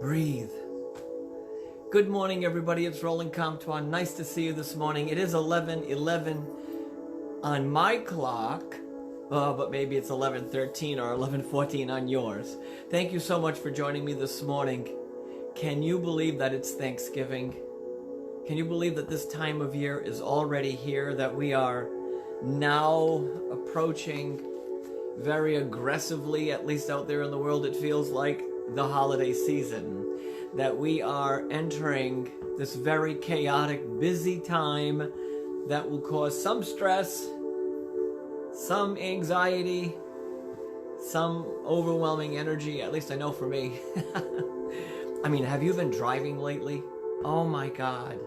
Breathe. Good morning, everybody. It's Roland. Nice to see you this morning. It is 11:11 on my clock, but maybe it's 11:13 or 11:14 on yours. Thank you so much for joining me this morning. Can you believe that it's Thanksgiving? Can you believe that this time of year is already here, that we are now approaching very aggressively, at least out there in the world, it feels like, the holiday season, that we are entering this very chaotic, busy time that will cause some stress, some anxiety, some overwhelming energy, at least I know for me. I mean, have you been driving lately? Oh my God.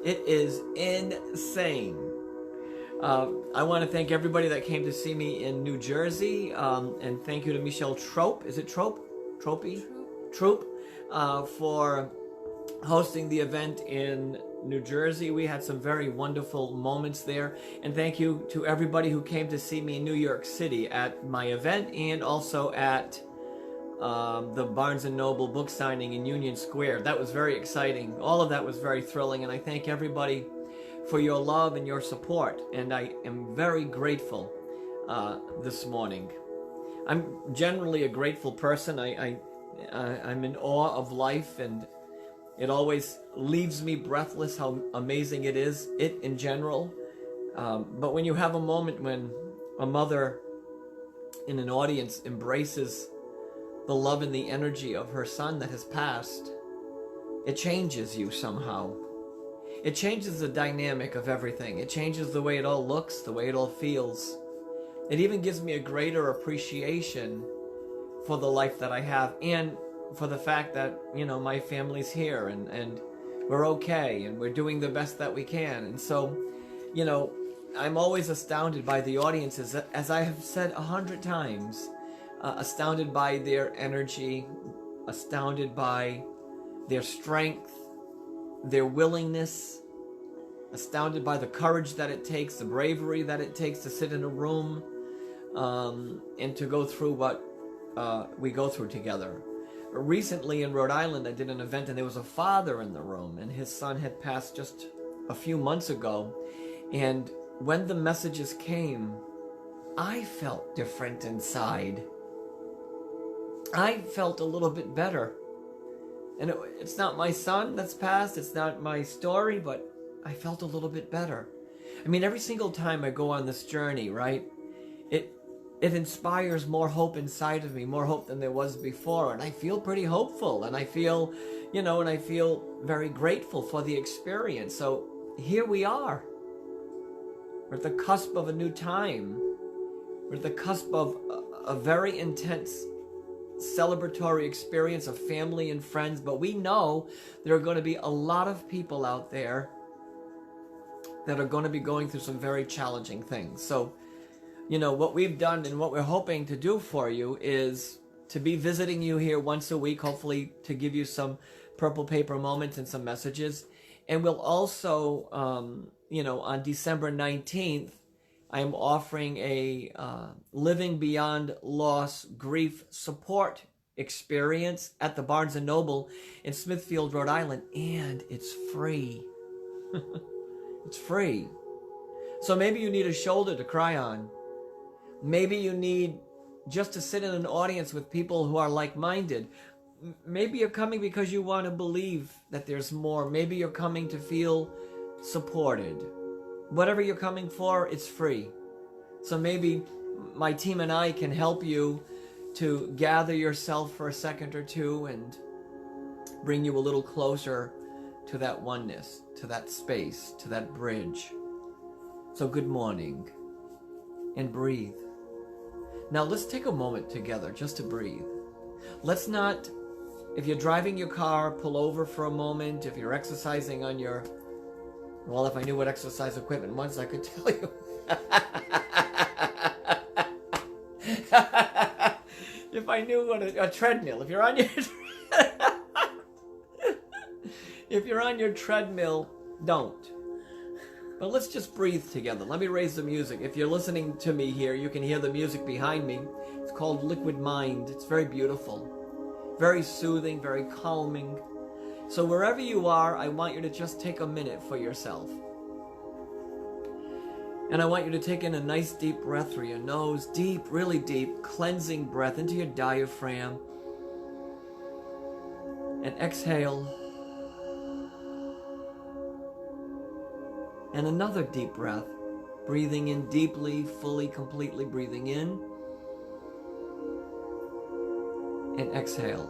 It is insane. I want to thank everybody that came to see me in New Jersey, and thank you to Michelle Trope. Is it Trope? Troop, for hosting the event in New Jersey. We had some very wonderful moments there. And thank you to everybody who came to see me in New York City at my event and also at the Barnes & Noble book signing in Union Square. That was very exciting. All of that was very thrilling, and I thank everybody for your love and your support. And I am very grateful this morning. I'm generally a grateful person. I'm in awe of life, and it always leaves me breathless how amazing it is, it in general. But when you have a moment when a mother in an audience embraces the love and the energy of her son that has passed, it changes you somehow. It changes the dynamic of everything. It changes the way it all looks, the way it all feels. It even gives me a greater appreciation for the life that I have, and for the fact that, you know, my family's here, and we're okay, and we're doing the best that we can. And so, you know, I'm always astounded by the audiences, as I have said 100 times, astounded by their energy, astounded by their strength, their willingness, astounded by the courage that it takes, the bravery that it takes to sit in a room and to go through what we go through together. Recently in Rhode Island, I did an event, and there was a father in the room, and his son had passed just a few months ago. And when the messages came, I felt different inside. I felt a little bit better. And it's not my son that's passed, it's not my story, but I felt a little bit better. I mean, every single time I go on this journey, right, it inspires more hope inside of me, more hope than there was before. And I feel pretty hopeful, and I feel, you know, and I feel very grateful for the experience. So here we are. We're at the cusp of a new time. We're at the cusp of a very intense celebratory experience of family and friends. But we know there are going to be a lot of people out there that are going to be going through some very challenging things. So, you know, what we've done and what we're hoping to do for you is to be visiting you here once a week, hopefully to give you some purple paper moments and some messages. And we'll also, you know, on December 19th, I am offering a Living Beyond Loss Grief Support experience at the Barnes & Noble in Smithfield, Rhode Island, and it's free. It's free. So maybe you need a shoulder to cry on. Maybe you need just to sit in an audience with people who are like-minded. Maybe you're coming because you want to believe that there's more. Maybe you're coming to feel supported. Whatever you're coming for, it's free. So maybe my team and I can help you to gather yourself for a second or two and bring you a little closer to that oneness, to that space, to that bridge. So good morning, and breathe. Now let's take a moment together just to breathe. Let's not, if you're driving your car, pull over for a moment. If you're exercising on your, well, if I knew what exercise equipment was, I could tell you. If I knew what a treadmill, if you're on your if you're on your treadmill, don't. But let's just breathe together. Let me raise the music. If you're listening to me here, you can hear the music behind me. It's called Liquid Mind. It's very beautiful. very soothing, very calming. So wherever you are, I want you to just take a minute for yourself. And I want you to take in a nice deep breath through your nose, deep, really deep, cleansing breath into your diaphragm. And exhale. And another deep breath, breathing in deeply, fully, completely breathing in. And exhale.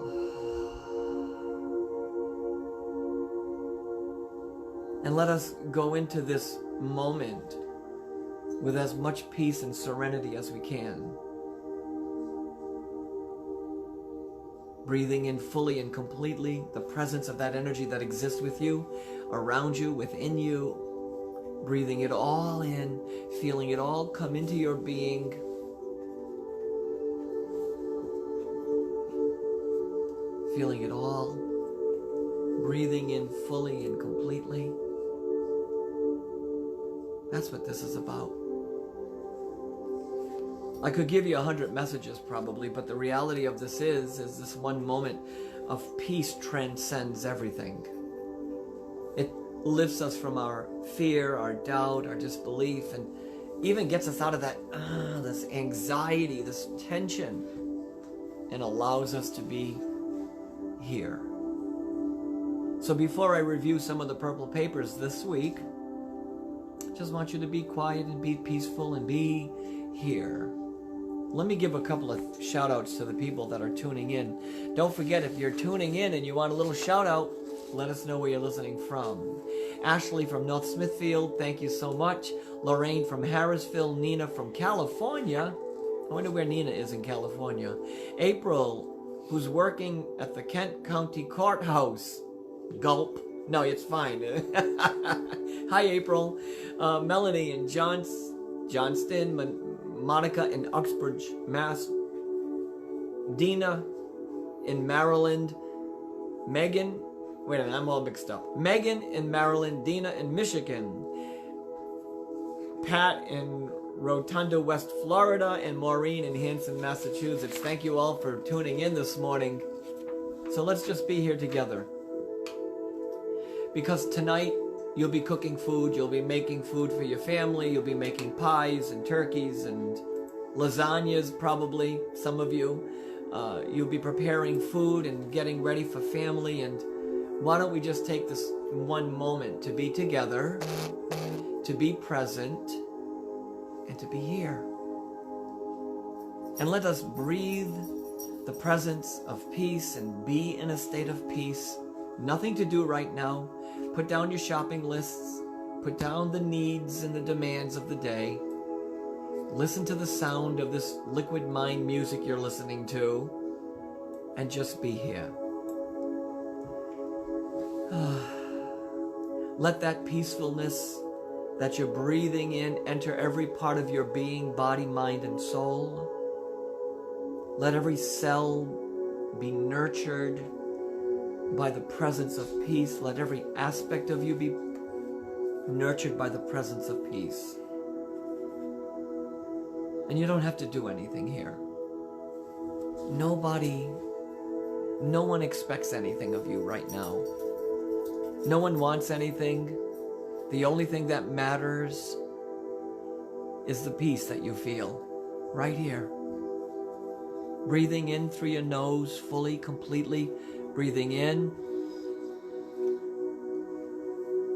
And let us go into this moment with as much peace and serenity as we can. Breathing in fully and completely the presence of that energy that exists with you, around you, within you. Breathing it all in, feeling it all come into your being. Feeling it all. Breathing in fully and completely. That's what this is about. I could give you 100 messages probably, but the reality of this is this one moment of peace transcends everything. It lifts us from our fear, our doubt, our disbelief, and even gets us out of that, this anxiety, this tension, and allows us to be here. So before I review some of the purple papers this week, I just want you to be quiet and be peaceful and be here. Let me give a couple of shout outs to the people that are tuning in. Don't forget, if you're tuning in and you want a little shout out, let us know where you're listening from. Ashley from North Smithfield, thank you so much. Lorraine from Harrisville. Nina from California. I wonder where Nina is in California. April, who's working at the Kent County Courthouse. Gulp. No, it's fine. Hi, April. Melanie in Johnston. Monica in Uxbridge, Mass. Dina in Maryland. Megan, wait a minute, I'm all mixed up. Megan in Maryland. Dina in Michigan. Pat in Rotunda, West Florida. And Maureen in Hanson, Massachusetts. Thank you all for tuning in this morning. So let's just be here together. Because tonight, you'll be cooking food, you'll be making food for your family, you'll be making pies and turkeys and lasagnas probably, some of you. You'll be preparing food and getting ready for family, and why don't we just take this one moment to be together, to be present, and to be here. And let us breathe the presence of peace and be in a state of peace. Nothing to do right now. Put down your shopping lists. Put down the needs and the demands of the day. Listen to the sound of this liquid mind music you're listening to. And just be here. Let that peacefulness that you're breathing in enter every part of your being, body, mind, and soul. Let every cell be nurtured by the presence of peace. Let every aspect of you be nurtured by the presence of peace. And you don't have to do anything here. No one expects anything of you right now. No one wants anything. The only thing that matters is the peace that you feel right here. Breathing in through your nose fully, completely. Breathing in,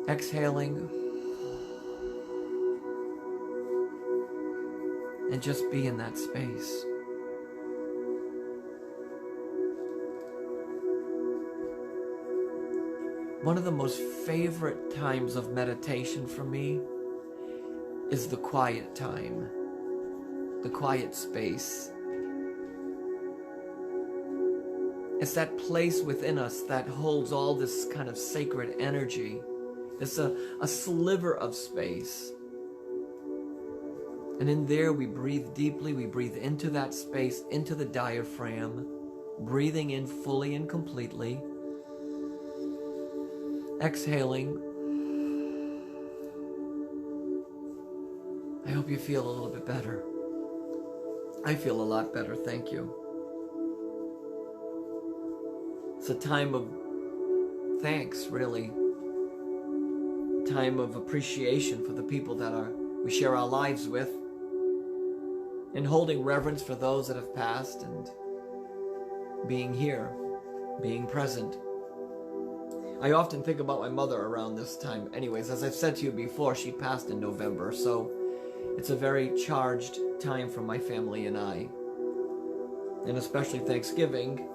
exhaling, and just be in that space. One of the most favorite times of meditation for me is the quiet time, the quiet space. It's that place within us that holds all this kind of sacred energy. It's a sliver of space. And in there we breathe deeply, we breathe into that space, into the diaphragm, breathing in fully and completely. Exhaling. I hope you feel a little bit better. I feel a lot better, thank you. It's a time of thanks, really. Time of appreciation for the people that we share our lives with, and holding reverence for those that have passed, and being here, being present. I often think about my mother around this time. Anyways, as I've said to you before, she passed in November, so it's a very charged time for my family and I. And especially Thanksgiving.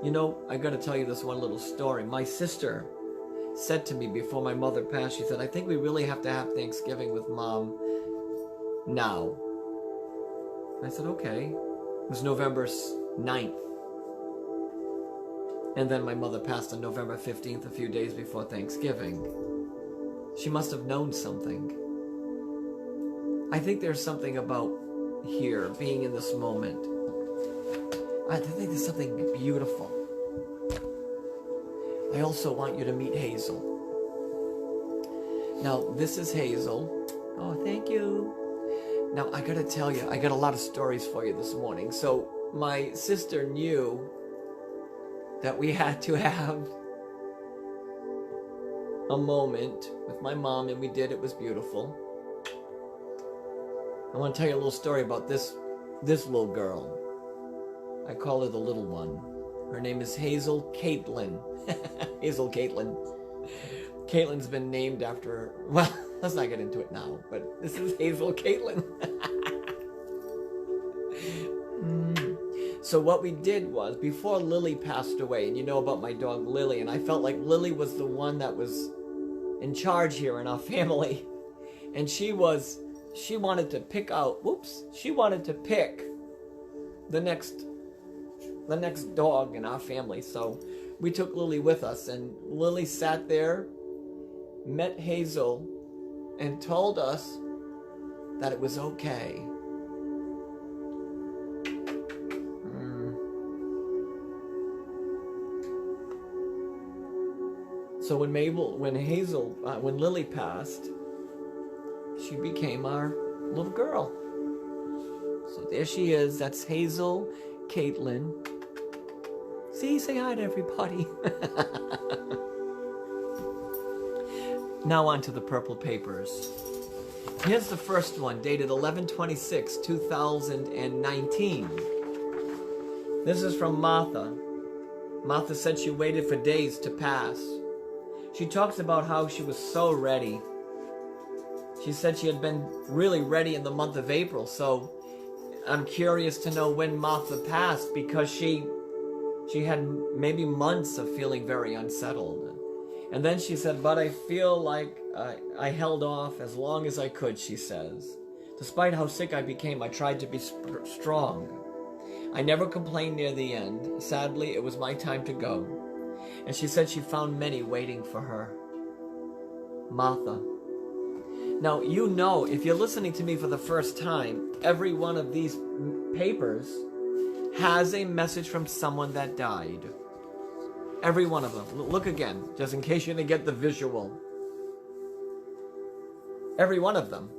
You know, I gotta tell you this one little story. My sister said to me before my mother passed, she said, I think we really have to have Thanksgiving with Mom now. I said, okay. It was November 9th. And then my mother passed on November 15th, a few days before Thanksgiving. She must have known something. I think there's something about here, being in this moment. I think there's something beautiful. I also want you to meet Hazel. Now, this is Hazel. Oh, thank you. Now, I gotta tell you, I got a lot of stories for you this morning. So, my sister knew that we had to have a moment with my mom, and we did. It was beautiful. I want to tell you a little story about this little girl. I call her the little one. Her name is Hazel Caitlin. Hazel Caitlin. Caitlin's been named after, well, let's not get into it now, but this is Hazel Caitlin. So what we did was, before Lily passed away, and you know about my dog Lily, and I felt like Lily was the one that was in charge here in our family. And she wanted to pick out, she wanted to pick the next dog in our family. So we took Lily with us, and Lily sat there, met Hazel, and told us that it was okay. So when Lily passed, she became our little girl. So there she is. That's Hazel Caitlin. See, say hi to everybody. Now on to the purple papers. Here's the first one, dated 11/26/2019. This is from Martha. Martha said she waited for days to pass. She talks about how she was so ready. She said she had been really ready in the month of April, so I'm curious to know when Martha passed, because she had maybe months of feeling very unsettled. And then she said, but I feel like I held off as long as I could, she says. Despite how sick I became, I tried to be strong. I never complained near the end. Sadly, it was my time to go. And she said she found many waiting for her. Martha. Now, you know, if you're listening to me for the first time, every one of these papers has a message from someone that died. Every one of them. Look again, just in case you didn't get the visual. Every one of them.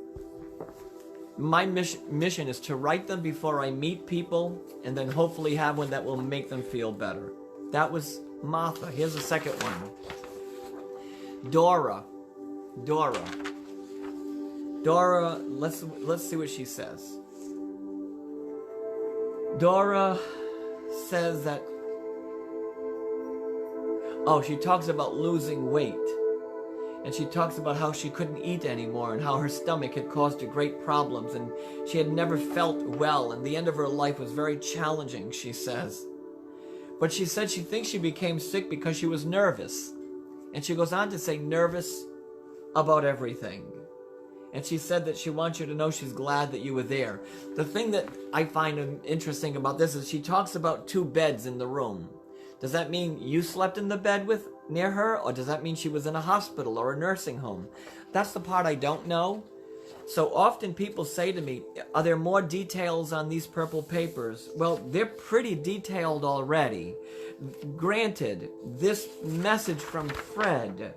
My mission is to write them before I meet people, and then hopefully have one that will make them feel better. That was Martha. Here's the second one. Dora, let's see what she says. Dora says that, she talks about losing weight. And she talks about how she couldn't eat anymore, and how her stomach had caused her great problems, and she had never felt well, and the end of her life was very challenging, she says. But she said she thinks she became sick because she was nervous. And she goes on to say nervous about everything. And she said that she wants you to know she's glad that you were there. The thing that I find interesting about this is she talks about 2 beds in the room. Does that mean you slept in the bed near her? Or does that mean she was in a hospital or a nursing home? That's the part I don't know. So often people say to me, are there more details on these purple papers? Well, they're pretty detailed already. Granted, this message from Fred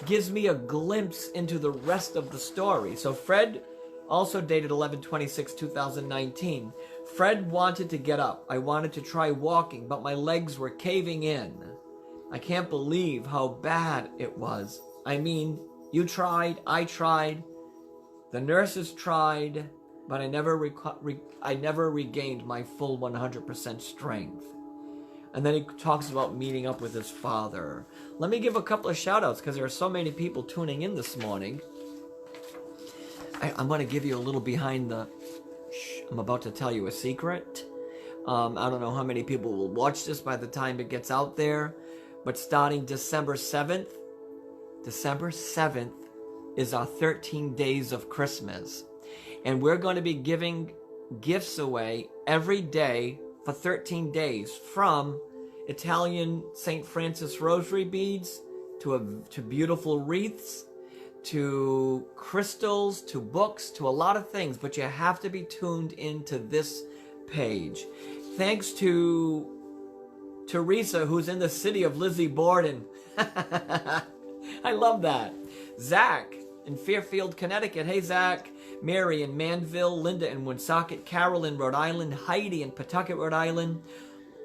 gives me a glimpse into the rest of the story. So Fred, also dated 11/26/2019. Fred wanted to get up. I wanted to try walking, but my legs were caving in. I can't believe how bad it was. I mean, you tried, I tried, the nurses tried, but I never regained my full 100% strength. And then he talks about meeting up with his father. Let me give a couple of shout outs because there are so many people tuning in this morning. I'm going to give you a little behind the... I'm about to tell you a secret. I don't know how many people will watch this by the time it gets out there. But starting December 7th is our 13 days of Christmas. And we're going to be giving gifts away every day for 13 days, from Italian St. Francis rosary beads to beautiful wreaths, to crystals, to books, to a lot of things. But you have to be tuned into this page. Thanks to Teresa, who's in the city of Lizzie Borden. I love that. Zach in Fairfield, Connecticut. Hey, Zach. Mary in Manville. Linda in Woonsocket. Carol in Rhode Island. Heidi in Pawtucket, Rhode Island.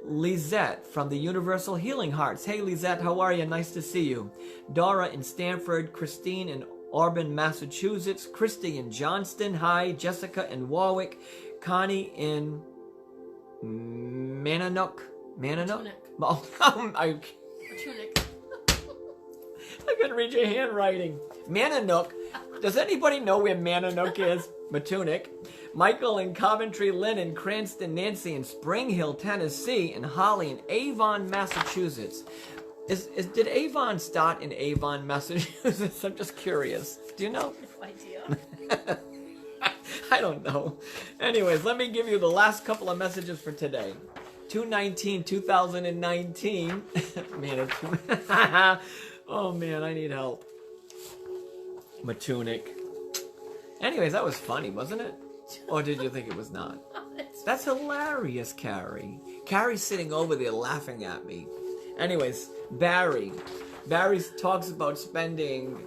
Lisette from the Universal Healing Hearts. Hey, Lisette, how are you? Nice to see you. Dora in Stanford. Christine in Auburn, Massachusetts. Christy in Johnston. Hi. Jessica in Warwick. Connie in Mananook. Oh, I couldn't read your handwriting. Mananook. Does anybody know where Mananook is? Matunic. Michael in Coventry, Lynn in Cranston, Nancy in Spring Hill, Tennessee, and Holly in Avon, Massachusetts. Did Avon start in Avon, Massachusetts? I'm just curious. Do you know? No idea. I don't know. Anyways, let me give you the last couple of messages for today. 2/19/2019. Man, oh man, I need help. Matunic. Anyways, that was funny, wasn't it? Or did you think it was not? That's hilarious, Carrie. Carrie's sitting over there laughing at me. Anyways, Barry. Barry talks about spending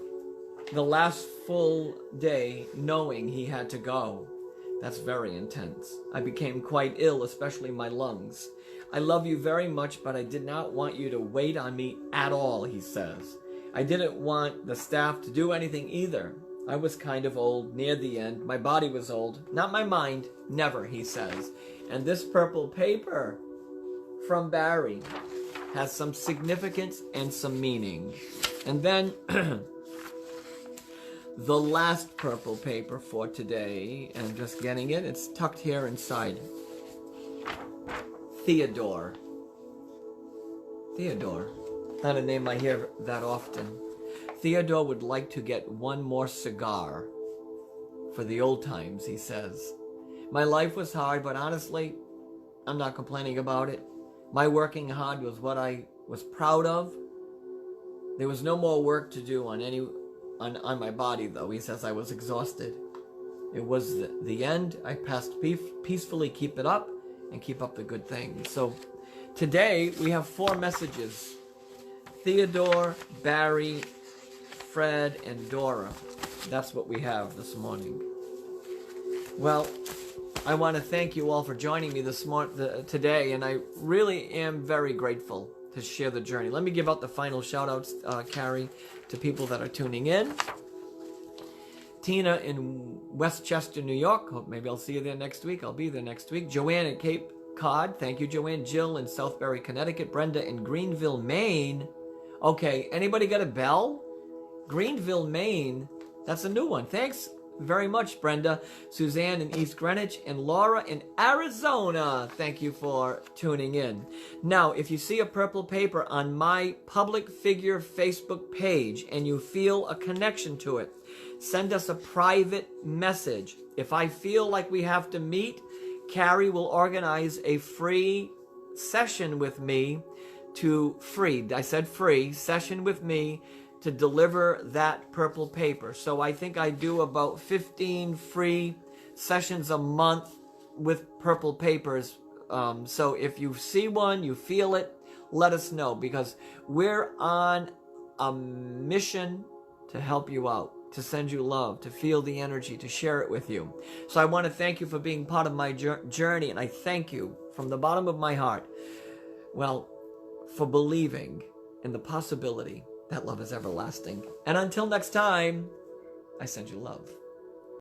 the last full day knowing he had to go. That's very intense. I became quite ill, especially my lungs. I love you very much, but I did not want you to wait on me at all, he says. I didn't want the staff to do anything either. I was kind of old near the end. My body was old, not my mind. Never, he says. And this purple paper from Barry has some significance and some meaning. And then the last purple paper for today, and I'm just getting it. It's tucked here inside. Theodore. Theodore. Not a name I hear that often. Theodore would like to get one more cigar for the old times, he says. My life was hard, but honestly, I'm not complaining about it. My working hard was what I was proud of. There was no more work to do on my body, though. He says I was exhausted. It was the end. I passed peacefully. Keep it up and keep up the good things. So today we have 4 messages. Theodore, Barry, Fred, and Dora. That's what we have this morning. Well, I want to thank you all for joining me today, and I really am very grateful to share the journey. Let me give out the final shout-outs, Carrie, to people that are tuning in. Tina in Westchester, New York. Hope maybe I'll see you there next week. I'll be there next week. Joanne in Cape Cod. Thank you, Joanne. Jill in Southbury, Connecticut. Brenda in Greenville, Maine. Okay, anybody got a bell? Greenville, Maine. That's a new one. Thanks very much, Brenda. Suzanne in East Greenwich, and Laura in Arizona. Thank you for tuning in. Now, if you see a purple paper on my public figure Facebook page and you feel a connection to it, send us a private message. If I feel like we have to meet, Carrie will organize a free session with me session with me to deliver that purple paper. So I think I do about 15 free sessions a month with purple papers. So if you see one, you feel it, let us know, because we're on a mission to help you out, to send you love, to feel the energy, to share it with you. So I want to thank you for being part of my journey, and I thank you from the bottom of my heart, well, for believing in the possibility that love is everlasting. And until next time, I send you love.